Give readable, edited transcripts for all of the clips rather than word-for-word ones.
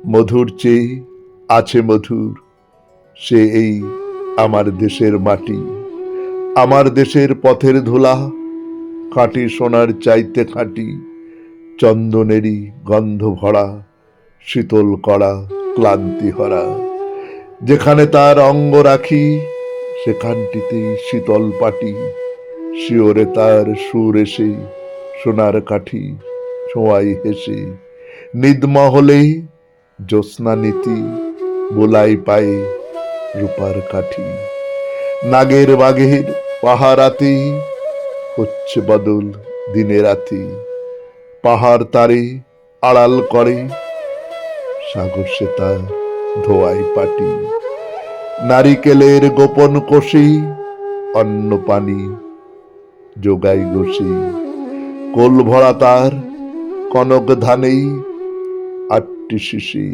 মধুর চেয়ে আছে মধুর, সে এই আমার দেশের মাটি, আমার দেশের পথের ধুলা, খাঁটি সোনার চাইতে খাঁটি, চন্দনেরই গন্ধ ভরা, শীতল করা ক্লান্তি হরা। যেখানে তার অঙ্গ রাখি, সেখানটিতেই শীতল পাটি, শিওরে তার সুর এসে, সোনার কাঠি ছোঁয়াই হেসে। নিদমহলেই জ্যোৎস্না নীতি, বোলাই পায়ে রূপার কাঠি। নাগের বাঘের পাহারাতে হচ্ছে বদল দিনে রাতে, পাহাড় তারে আড়াল করে, সাগর সে তার ধোয়াই পাটি। নারিকেলের গোপন কোষে অন্ন পানি যোগাই গোসে, কোল ভরা তার কনক ধানেই আটটি শিশি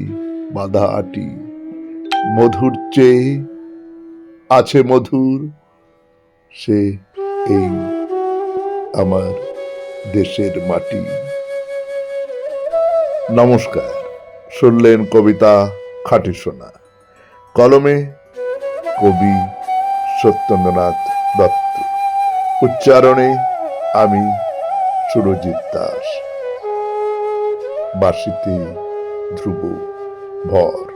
বাঁধা আটি। মধুর চেয়ে আছে মধুর, সে এই আমার দেশের মাটি। নমস্কার। শুনলেন কবিতা খাঁটি সোনা, কলমে কবি সত্যেন্দ্রনাথ দত্ত, উচ্চারণে আমি সুরজিৎ দাস, বাঁশিতে ধ্রুব ভর।